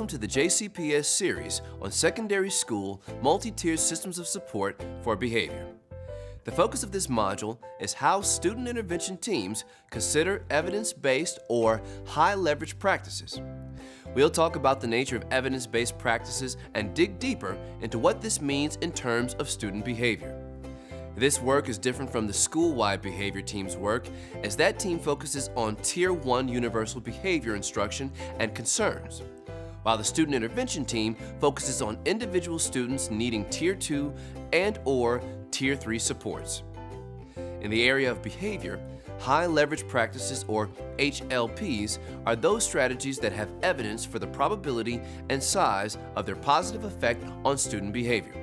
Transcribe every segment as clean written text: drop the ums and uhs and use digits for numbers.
welcome to the JCPS series on secondary school multi-tiered systems of support for behavior. The focus of this module is how student intervention teams consider evidence-based or high-leverage practices. We'll talk about the nature of evidence-based practices and dig deeper into what this means in terms of student behavior. This work is different from the school-wide behavior team's work, as that team focuses on Tier 1 universal behavior instruction and concerns, while the student intervention team focuses on individual students needing Tier 2 and/or Tier 3 supports. In the area of behavior, high-leverage practices, or HLPs, are those strategies that have evidence for the probability and size of their positive effect on student behavior.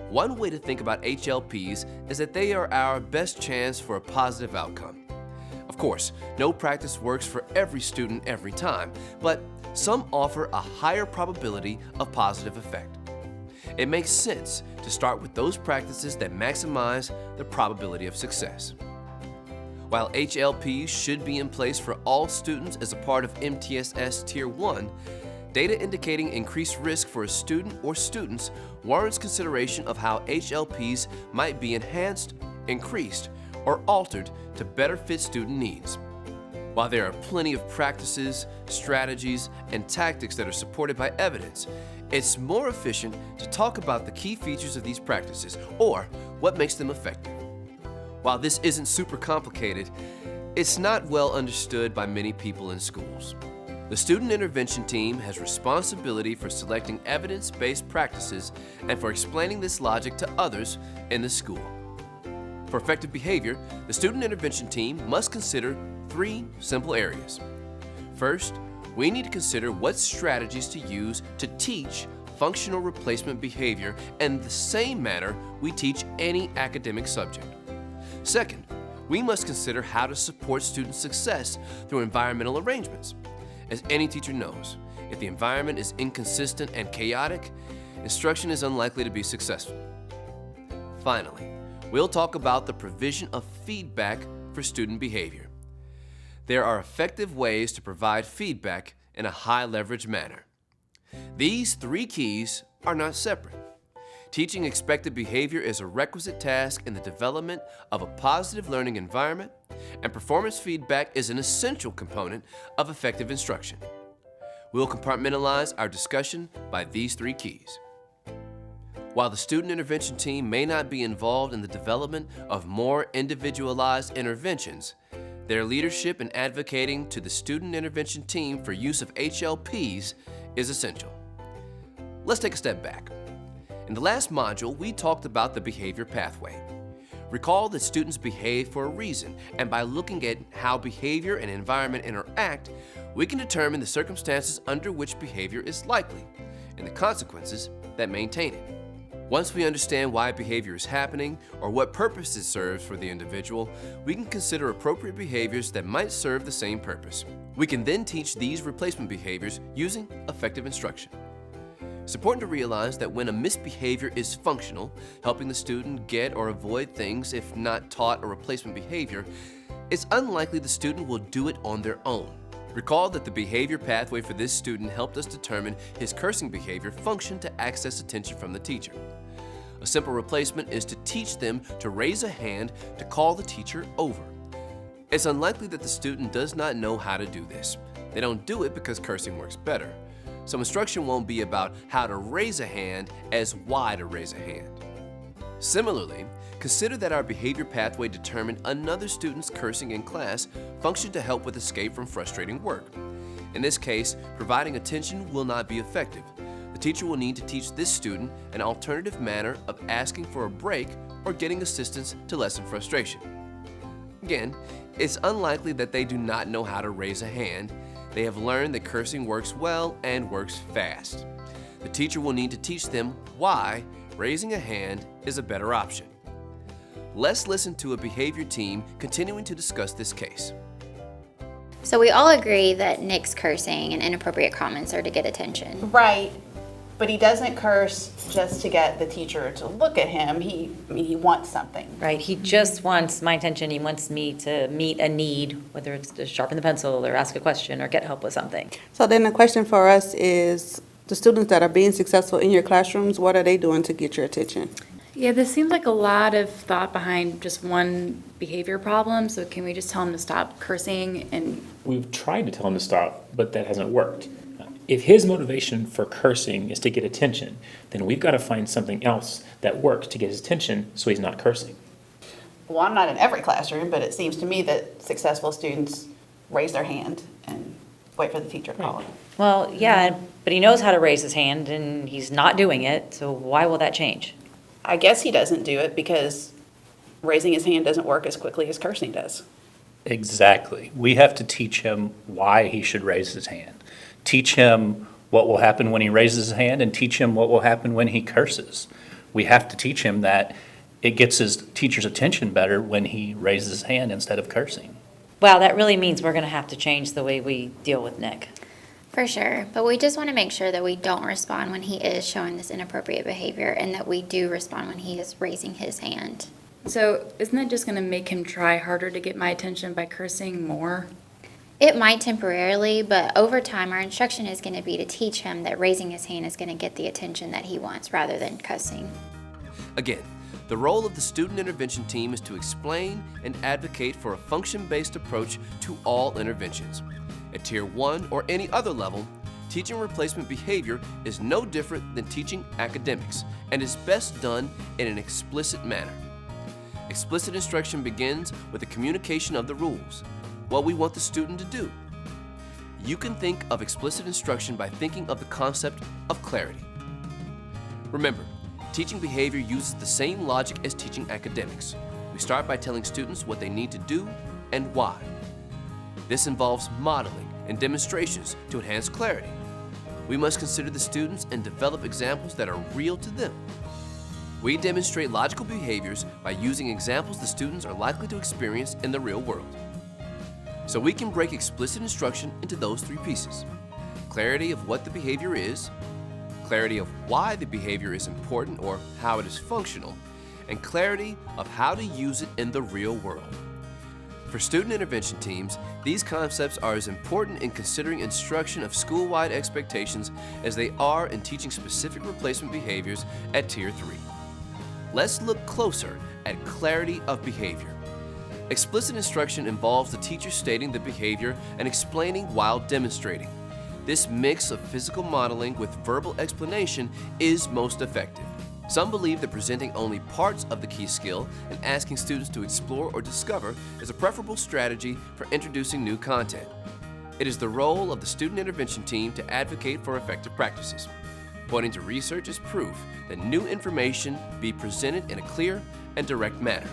One way to think about HLPs is that they are our best chance for a positive outcome. Of course, no practice works for every student every time, but some offer a higher probability of positive effect. It makes sense to start with those practices that maximize the probability of success. While HLPs should be in place for all students as a part of MTSS Tier 1, data indicating increased risk for a student or students warrants consideration of how HLPs might be enhanced, increased, or altered to better fit student needs. While there are plenty of practices, strategies, and tactics that are supported by evidence, it's more efficient to talk about the key features of these practices, or what makes them effective. While this isn't super complicated, it's not well understood by many people in schools. The student intervention team has responsibility for selecting evidence-based practices and for explaining this logic to others in the school. For effective behavior, the student intervention team must consider 3 simple areas. First, we need to consider what strategies to use to teach functional replacement behavior in the same manner we teach any academic subject. Second, we must consider how to support student success through environmental arrangements. As any teacher knows, if the environment is inconsistent and chaotic, instruction is unlikely to be successful. Finally, we'll talk about the provision of feedback for student behavior. There are effective ways to provide feedback in a high-leverage manner. These 3 keys are not separate. Teaching expected behavior is a requisite task in the development of a positive learning environment, and performance feedback is an essential component of effective instruction. We'll compartmentalize our discussion by these 3 keys. While the student intervention team may not be involved in the development of more individualized interventions, their leadership in advocating to the student intervention team for use of HLPs is essential. Let's take a step back. In the last module, we talked about the behavior pathway. Recall that students behave for a reason, and by looking at how behavior and environment interact, we can determine the circumstances under which behavior is likely and the consequences that maintain it. Once we understand why behavior is happening or what purpose it serves for the individual, we can consider appropriate behaviors that might serve the same purpose. We can then teach these replacement behaviors using effective instruction. It's important to realize that when a misbehavior is functional, helping the student get or avoid things if not taught a replacement behavior, it's unlikely the student will do it on their own. Recall that the behavior pathway for this student helped us determine his cursing behavior functioned to access attention from the teacher. A simple replacement is to teach them to raise a hand to call the teacher over. It's unlikely that the student does not know how to do this. They don't do it because cursing works better. So instruction won't be about how to raise a hand as why to raise a hand. Similarly, consider that our behavior pathway determined another student's cursing in class functioned to help with escape from frustrating work. In this case, providing attention will not be effective. The teacher will need to teach this student an alternative manner of asking for a break or getting assistance to lessen frustration. Again, it's unlikely that they do not know how to raise a hand. They have learned that cursing works well and works fast. The teacher will need to teach them why raising a hand is a better option. Let's listen to a behavior team continuing to discuss this case. So we all agree that Nick's cursing and inappropriate comments are to get attention. Right. But he doesn't curse just to get the teacher to look at him. He wants something. Right, he just wants my attention, he wants me to meet a need, whether it's to sharpen the pencil or ask a question or get help with something. So then the question for us is, the students that are being successful in your classrooms, what are they doing to get your attention? Yeah, this seems like a lot of thought behind just one behavior problem, so can we just tell him to stop cursing? And We've tried to tell him to stop, but that hasn't worked. If his motivation for cursing is to get attention, then we've got to find something else that works to get his attention so he's not cursing. Well, I'm not in every classroom, but it seems to me that successful students raise their hand and wait for the teacher to call them. Well, yeah, but he knows how to raise his hand and he's not doing it, so why will that change? I guess he doesn't do it because raising his hand doesn't work as quickly as cursing does. Exactly. We have to teach him why he should raise his hand. Teach him what will happen when he raises his hand and teach him what will happen when he curses. We have to teach him that it gets his teacher's attention better when he raises his hand instead of cursing. Well, that really means we're gonna have to change the way we deal with Nick. For sure, but we just want to make sure that we don't respond when he is showing this inappropriate behavior and that we do respond when he is raising his hand. so isn't that just gonna make him try harder to get my attention by cursing more? It might temporarily, but over time, our instruction is going to be to teach him that raising his hand is going to get the attention that he wants rather than cussing. Again, the role of the student intervention team is to explain and advocate for a function-based approach to all interventions. At Tier 1 or any other level, teaching replacement behavior is no different than teaching academics and is best done in an explicit manner. Explicit instruction begins with the communication of the rules, what we want the student to do. You can think of explicit instruction by thinking of the concept of clarity. Remember, teaching behavior uses the same logic as teaching academics. We start by telling students what they need to do and why. This involves modeling and demonstrations to enhance clarity. We must consider the students and develop examples that are real to them. We demonstrate logical behaviors by using examples the students are likely to experience in the real world. So we can break explicit instruction into those three pieces: clarity of what the behavior is, clarity of why the behavior is important or how it is functional, and clarity of how to use it in the real world. For student intervention teams, these concepts are as important in considering instruction of school-wide expectations as they are in teaching specific replacement behaviors at Tier 3. Let's look closer at clarity of behavior. Explicit instruction involves the teacher stating the behavior and explaining while demonstrating. This mix of physical modeling with verbal explanation is most effective. Some believe that presenting only parts of the key skill and asking students to explore or discover is a preferable strategy for introducing new content. It is the role of the student intervention team to advocate for effective practices. Pointing to research is proof that new information be presented in a clear and direct manner.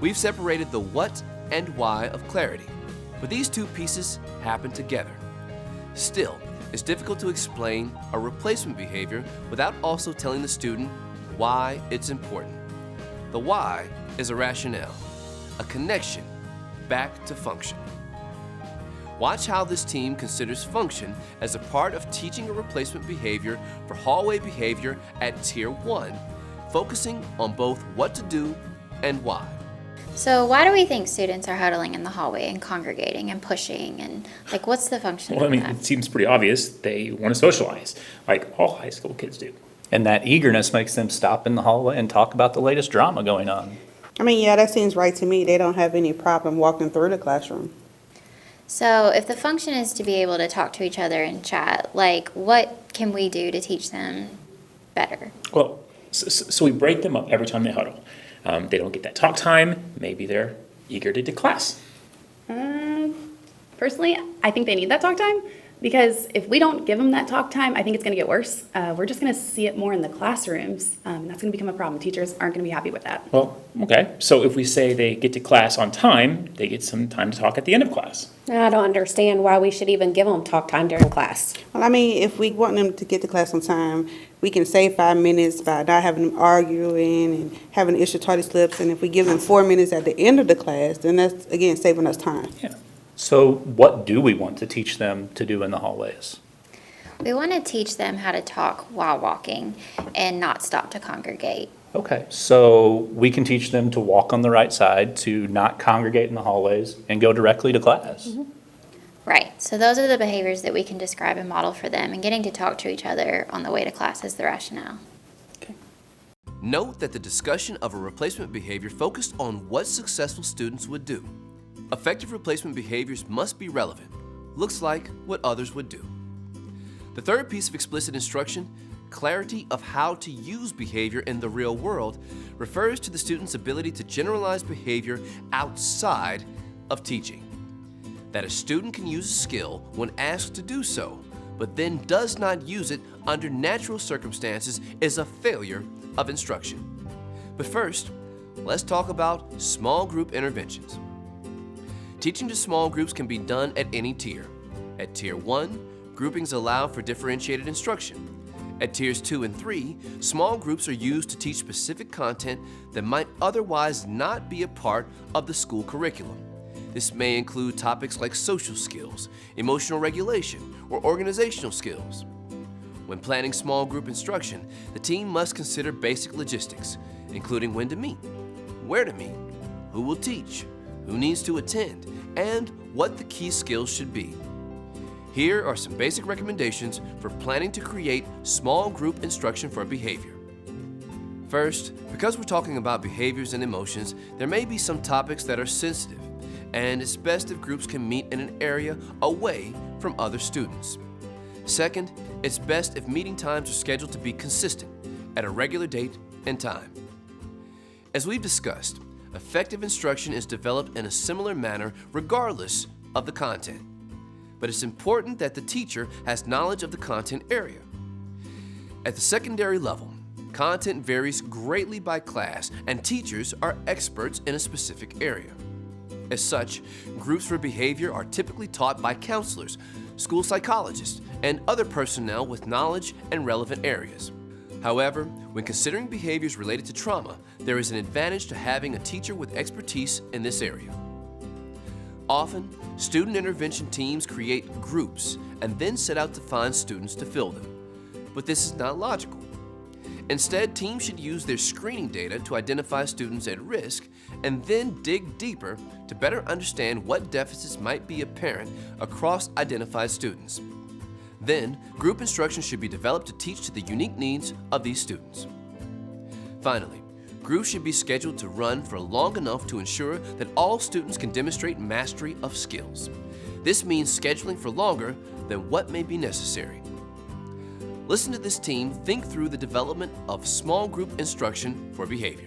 We've separated the what and why of clarity, but these two pieces happen together. Still, it's difficult to explain a replacement behavior without also telling the student why it's important. The why is a rationale, a connection back to function. Watch how this team considers function as a part of teaching a replacement behavior for hallway behavior at Tier 1, focusing on both what to do and why. So why do we think students are huddling in the hallway and congregating and pushing and what's the function Well, I of mean, that? it seems pretty obvious. They want to socialize, like all high school kids do. And that eagerness makes them stop in the hallway and talk about the latest drama going on. I mean, yeah, that seems right to me. They don't have any problem walking through the classroom. So if the function is to be able to talk to each other and chat, what can we do to teach them better? Well, so we break them up every time they huddle. They don't get that talk time. Maybe they're eager to do class. Personally, I think they need that talk time because if we don't give them that talk time, I think it's going to get worse. We're just going to see it more in the classrooms, and that's going to become a problem. Teachers aren't going to be happy with that. Well, okay. So if we say they get to class on time, they get some time to talk at the end of class. I don't understand why we should even give them talk time during class. Well, I mean, if we want them to get to class on time, we can save 5 minutes by not having them arguing and having issue tardy slips. And if we give them 4 minutes at the end of the class, then that's, again, saving us time. Yeah. So what do we want to teach them to do in the hallways? We want to teach them how to talk while walking and not stop to congregate. Okay, so we can teach them to walk on the right side, to not congregate in the hallways, and go directly to class. Right. So those are the behaviors that we can describe and model for them, and getting to talk to each other on the way to class is the rationale. Note that the discussion of a replacement behavior focused on what successful students would do. Effective replacement behaviors must be relevant. Looks like what others would do. The third piece of explicit instruction, clarity of how to use behavior in the real world, refers to the student's ability to generalize behavior outside of teaching. That a student can use a skill when asked to do so, but then does not use it under natural circumstances is a failure of instruction. But first, let's talk about small group interventions. Teaching to small groups can be done at any tier. At Tier 1, groupings allow for differentiated instruction. At Tiers 2 and 3, small groups are used to teach specific content that might otherwise not be a part of the school curriculum. This may include topics like social skills, emotional regulation, or organizational skills. When planning small group instruction, the team must consider basic logistics, including when to meet, where to meet, who will teach, who needs to attend, and what the key skills should be. Here are some basic recommendations for planning to create small group instruction for behavior. First, because we're talking about behaviors and emotions, there may be some topics that are sensitive, and it's best if groups can meet in an area away from other students. Second, it's best if meeting times are scheduled to be consistent at a regular date and time. As we've discussed, effective instruction is developed in a similar manner regardless of the content. But it's important that the teacher has knowledge of the content area. At the secondary level, content varies greatly by class, and teachers are experts in a specific area. As such, groups for behavior are typically taught by counselors, school psychologists, and other personnel with knowledge in relevant areas. However, when considering behaviors related to trauma, there is an advantage to having a teacher with expertise in this area. Often, student intervention teams create groups and then set out to find students to fill them. But this is not logical. Instead, teams should use their screening data to identify students at risk and then dig deeper to better understand what deficits might be apparent across identified students. Then, group instruction should be developed to teach to the unique needs of these students. Finally, groups should be scheduled to run for long enough to ensure that all students can demonstrate mastery of skills. This means scheduling for longer than what may be necessary. Listen to this team think through the development of small group instruction for behavior.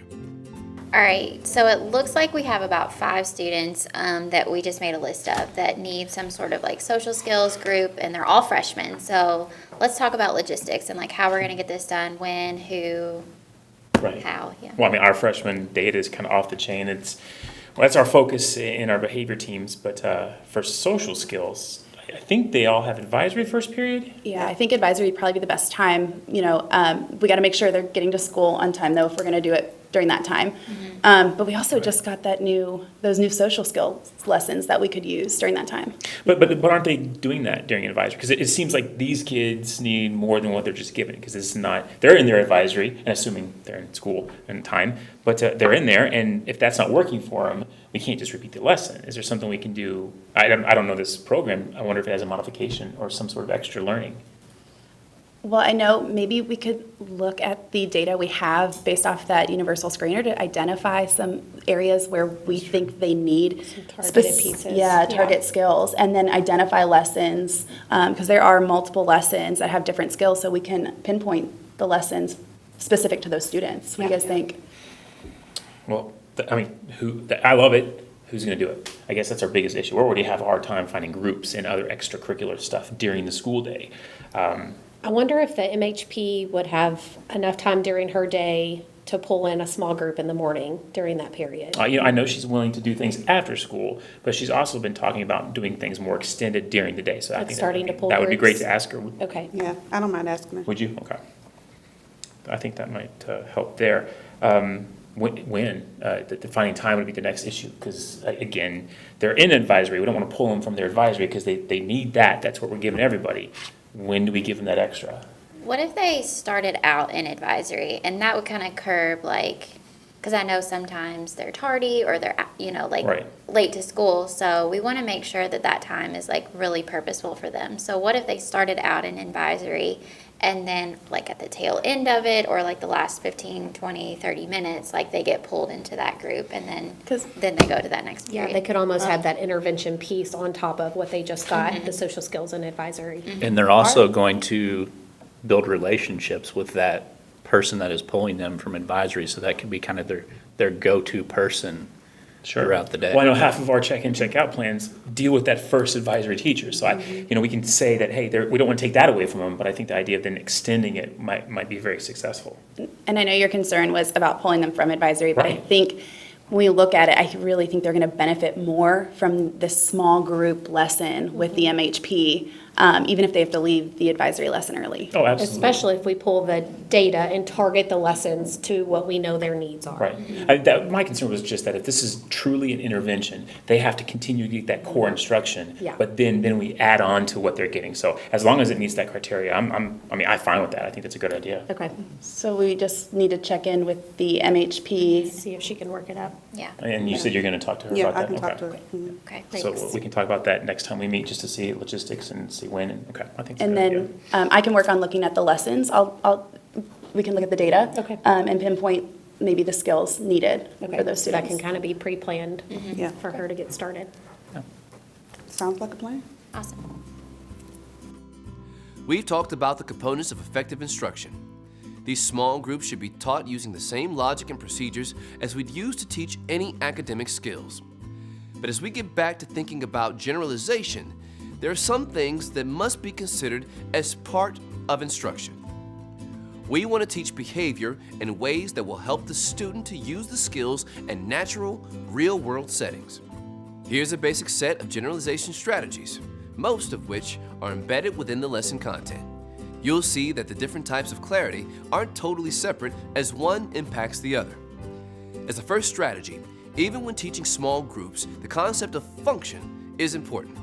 All right, so it looks like we have about 5 students that we just made a list of that need some sort of like social skills group, and they're all freshmen. So let's talk about logistics and like how we're gonna get this done, when, who, Right. how, yeah. Well, I mean, our freshman data is kind of off the chain. That's our focus in our behavior teams. But for social skills, I think they all have advisory first period. Yeah, I think advisory would probably be the best time. We got to make sure they're getting to school on time, though, if we're going to do it during that time. But we also just got those new social skills lessons that we could use during that time. But aren't they doing that during advisory? Because it seems like these kids need more than what they're just given. Because it's not, they're in their advisory, and assuming they're in school and time, but they're in there, and if that's not working for them, we can't just repeat the lesson. Is there something we can do? I don't know this program. I wonder if it has a modification or some sort of extra learning. Well, I know maybe we could look at the data we have based off that universal screener to identify some areas where we think they need Some targeted pieces. target skills, and then identify lessons, because there are multiple lessons that have different skills, so we can pinpoint the lessons specific to those students. What do you guys think? Well, I love it. Who's going to do it? I guess that's our biggest issue. We already have a hard time finding groups and other extracurricular stuff during the school day. I wonder if the MHP would have enough time during her day to pull in a small group in the morning during that period. I know she's willing to do things after school, but she's also been talking about doing things more extended during the day. So I Like think starting to pull that would be great groups? to ask her. Okay. Yeah, I don't mind asking her. Would you? Okay. I think that might help there. Finding time would be the next issue, because again, they're in advisory. We don't want to pull them from their advisory because they need that. That's what we're giving everybody. when do we give them that extra? What if they started out in advisory, and that would kind of curb, like, because I know sometimes they're tardy or they're, like Right. late to school. So we want to make sure that that time is like really purposeful for them. So what if they started out in advisory and then like at the tail end of it, or like the last 15, 20, 30 minutes, like they get pulled into that group and then they go to that next Yeah, period. they could almost have that intervention piece on top of what they just got, the social skills and advisory. And they're also going to build relationships with that person that is pulling them from advisory, so that could be kind of their go-to person throughout the day. Well, I know half of our check-in, check-out plans deal with that first advisory teacher. So we can say that, hey, we don't want to take that away from them, but I think the idea of then extending it might be very successful. And I know your concern was about pulling them from advisory, but I Right. think when we look at it, I really think they're going to benefit more from this small group lesson with the MHP, even if they have to leave the advisory lesson early. Oh, absolutely. Especially if we pull the data and target the lessons to what we know their needs are. Right. My concern was just that if this is truly an intervention, they have to continue to get that core instruction. Yeah. But then we add on to what they're getting. So as long as it meets that criteria, I'm fine with that. I think that's a good idea. Okay, So we just need to check in with the MHP. see if she can work it out. Yeah. And you said you're going to talk to her Yeah, about I that? can talk Okay. to her. Mhm. Okay. So Thanks. we can talk about that next time we meet, just to see logistics and see when, okay, I think it's a And good idea. then I can work on looking at the lessons. We can look at the data. Okay. And pinpoint maybe the skills needed Okay, for those so that students. can kind of be pre-planned Yeah. for her to get started. Sounds like a plan. Awesome. We've talked about the components of effective instruction. These small groups should be taught using the same logic and procedures as we'd use to teach any academic skills. But as we get back to thinking about generalization, there are some things that must be considered as part of instruction. We want to teach behavior in ways that will help the student to use the skills in natural, real-world settings. Here's a basic set of generalization strategies, most of which are embedded within the lesson content. You'll see that the different types of clarity aren't totally separate, as one impacts the other. As a first strategy, even when teaching small groups, the concept of function is important.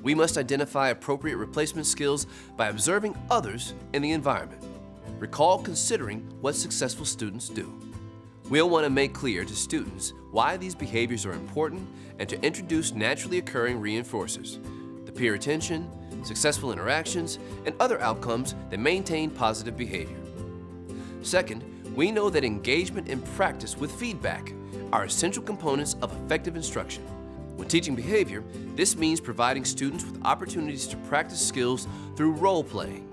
We must identify appropriate replacement skills by observing others in the environment. Recall considering what successful students do. We'll want to make clear to students why these behaviors are important and to introduce naturally occurring reinforcers, the peer attention, successful interactions, and other outcomes that maintain positive behavior. Second, we know that engagement and practice with feedback are essential components of effective instruction. When teaching behavior, this means providing students with opportunities to practice skills through role-playing.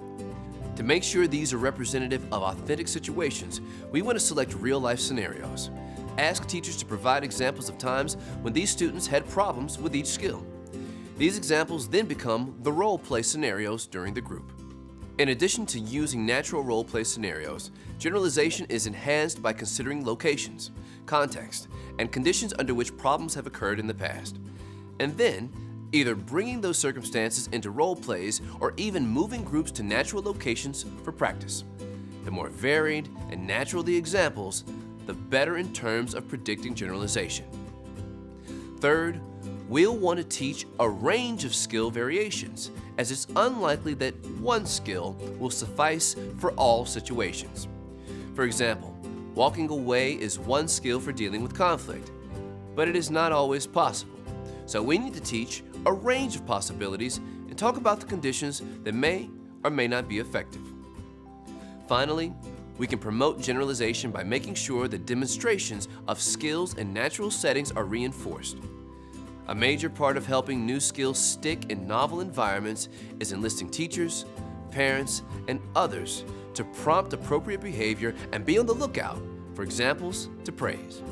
To make sure these are representative of authentic situations, we want to select real-life scenarios. Ask teachers to provide examples of times when these students had problems with each skill. These examples then become the role-play scenarios during the group. In addition to using natural role-play scenarios, generalization is enhanced by considering locations, context, and conditions under which problems have occurred in the past. And then, either bringing those circumstances into role plays or even moving groups to natural locations for practice. The more varied and natural the examples, the better in terms of predicting generalization. Third, we'll want to teach a range of skill variations, as it's unlikely that one skill will suffice for all situations. For example, walking away is one skill for dealing with conflict, but it is not always possible. So we need to teach a range of possibilities and talk about the conditions that may or may not be effective. Finally, we can promote generalization by making sure that demonstrations of skills in natural settings are reinforced. A major part of helping new skills stick in novel environments is enlisting teachers, parents, and others to prompt appropriate behavior and be on the lookout for examples to praise.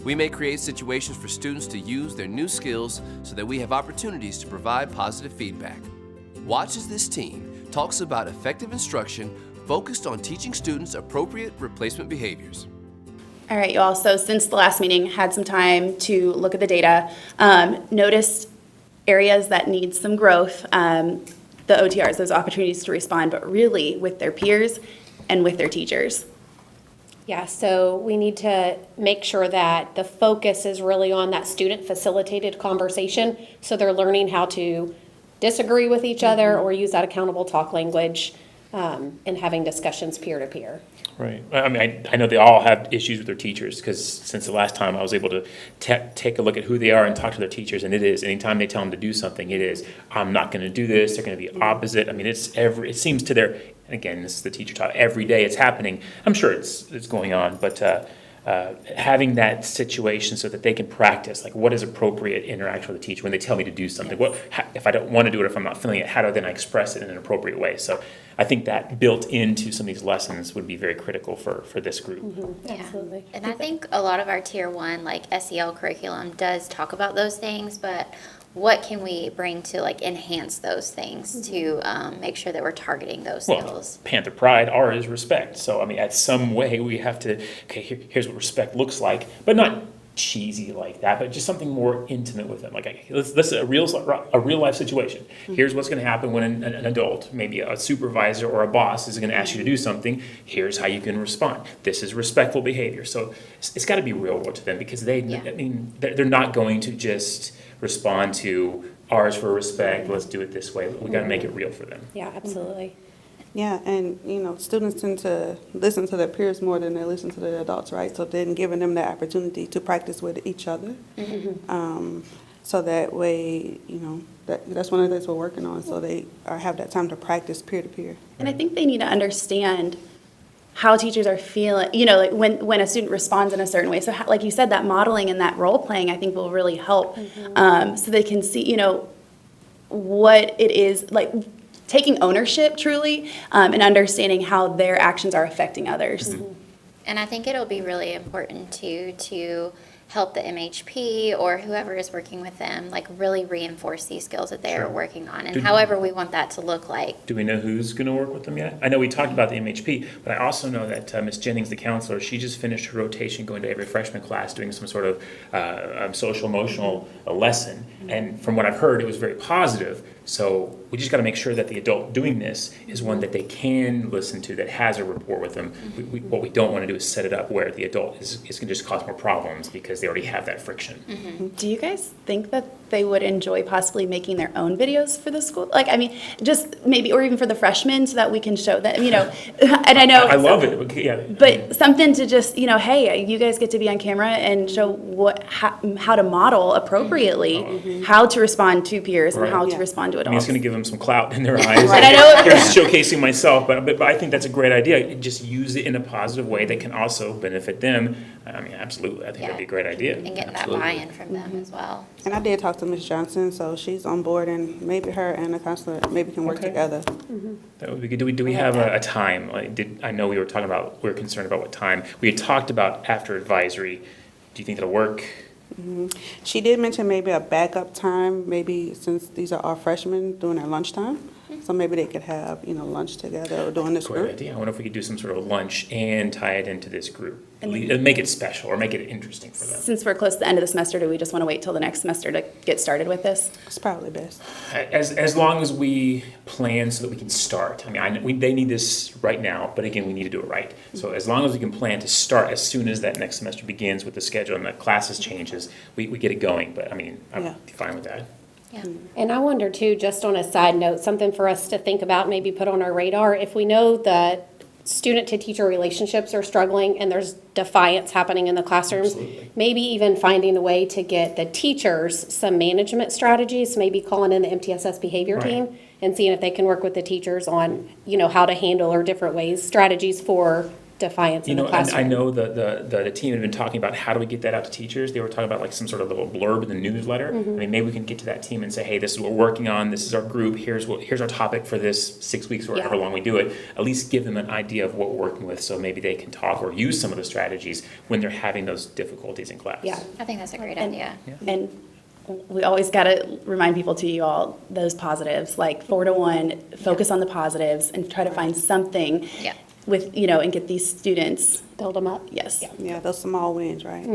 We may create situations for students to use their new skills so that we have opportunities to provide positive feedback. Watch as this team talks about effective instruction focused on teaching students appropriate replacement behaviors. All right, you all, so since the last meeting, had some time to look at the data, noticed areas that need some growth, the OTRs, those opportunities to respond, but really with their peers and with their teachers. Yeah, so we need to make sure that the focus is really on that student-facilitated conversation, so they're learning how to disagree with each other or use that accountable talk language, and having discussions peer to peer. Right. I mean, I know they all have issues with their teachers, because since the last time I was able to take a look at who they are and talk to their teachers, and it is, anytime they tell them to do something, it is, I'm not going to do this, they're going to be opposite. I mean, it seems to their, again, this is the teacher talk, every day it's happening. I'm sure it's going on, but having that situation so that they can practice, like what is appropriate interaction with the teacher when they tell me to do something. If I don't want to do it, if I'm not feeling it, how do then I express it in an appropriate way? So I think that built into some of these lessons would be very critical for this group. Yeah. Absolutely. And I think a lot of our tier one, like SEL curriculum does talk about those things, but what can we bring to like enhance those things to make sure that we're targeting those Well, skills? Panther Pride, R is respect. So, I mean, at some way we have to, okay, here's what respect looks like, but not cheesy like that, but just something more intimate with them. Like, okay, let's a real life situation. Here's what's going to happen when an adult, maybe a supervisor or a boss, is going to ask you to do something. Here's how you can respond. This is respectful behavior. So it's got to be real world to them, because I mean, they're not going to just respond to R's for respect. Let's do it this way. We got to make it real for them. Yeah, absolutely. Yeah, and, students tend to listen to their peers more than they listen to the adults, right? So then giving them the opportunity to practice with each other. So that way, that's one of the things we're working on, so they have that time to practice peer-to-peer. And I think they need to understand how teachers are feeling, like when a student responds in a certain way. So like you said, that modeling and that role playing, I think will really help. So they can see, what it is, like taking ownership truly, and understanding how their actions are affecting others. And I think it'll be really important to help the MHP or whoever is working with them, like really reinforce these skills that they're working on, and however we want that to look like. Do we know who's going to work with them yet? I know we talked about the MHP, but I also know that Ms. Jennings, the counselor, she just finished her rotation going to every freshman class doing some sort of social emotional lesson. And from what I've heard, it was very positive. So we just got to make sure that the adult doing this is one that they can listen to, that has a rapport with them. What we don't want to do is set it up where the adult is going to just cause more problems because they already have that friction. Do you guys think that they would enjoy possibly making their own videos for the school? Like, I mean, just maybe, or even for the freshmen, so that we can show them, and I know. I love it, yeah. But something to just, hey, you guys get to be on camera and show how to model appropriately, how to respond to peers and how to respond to I adults. mean, it's going to give them some clout in their eyes. Right, I know. Here's showcasing myself, but I think that's a great idea. Just use it in a positive way that can also benefit them. I mean, absolutely. I think that'd be a great idea. And getting Absolutely. that buy-in from them as well. And I did talk to Ms. Johnson, so she's on board, and maybe her and the counselor maybe can work together. That would be good. Do we have a time? I know we were concerned about what time. We had talked about after advisory. Do you think that'll work? She did mention maybe a backup time, maybe since these are all freshmen during their lunchtime. So maybe they could have, lunch together or during this Great group. idea. I wonder if we could do some sort of lunch and tie it into this group. Make it special or make it interesting for them. Since we're close to the end of the semester, do we just want to wait till the next semester to get started with this? It's probably best. As long as we plan so that we can start. I mean, they need this right now, but again, we need to do it right. So as long as we can plan to start as soon as that next semester begins with the schedule and the classes changes, we get it going. But I mean, I'm fine with that. Yeah. And I wonder too, just on a side note, something for us to think about, maybe put on our radar, if we know that student to teacher relationships are struggling and there's defiance happening in the classrooms, Absolutely. maybe even finding a way to get the teachers some management strategies, maybe calling in the MTSS behavior team and seeing if they can work with the teachers on, how to handle or different ways, strategies for defiance in the classroom. And I know the team had been talking about how do we get that out to teachers. They were talking about like some sort of little blurb in the newsletter. I mean, maybe we can get to that team and say, hey, this is what we're working on. This is our group. Here's our topic for this 6 weeks or however long we do it. At least give them an idea of what we're working with, so maybe they can talk or use some of the strategies when they're having those difficulties in class. Yeah. I think that's a great idea. And we always got to remind people to you all those positives, like 4 to 1, focus on the positives and try to find something with, and get these students. Build them up. Yes. Yeah, those small wins, right?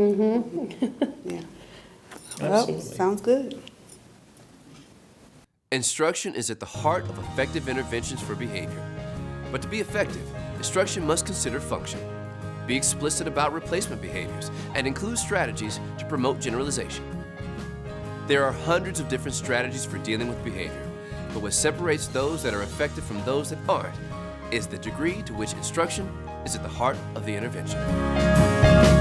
Yeah. Well, Absolutely. sounds good. Instruction is at the heart of effective interventions for behavior. But to be effective, instruction must consider function, be explicit about replacement behaviors, and include strategies to promote generalization. There are hundreds of different strategies for dealing with behavior, but what separates those that are effective from those that aren't is the degree to which instruction is at the heart of the intervention.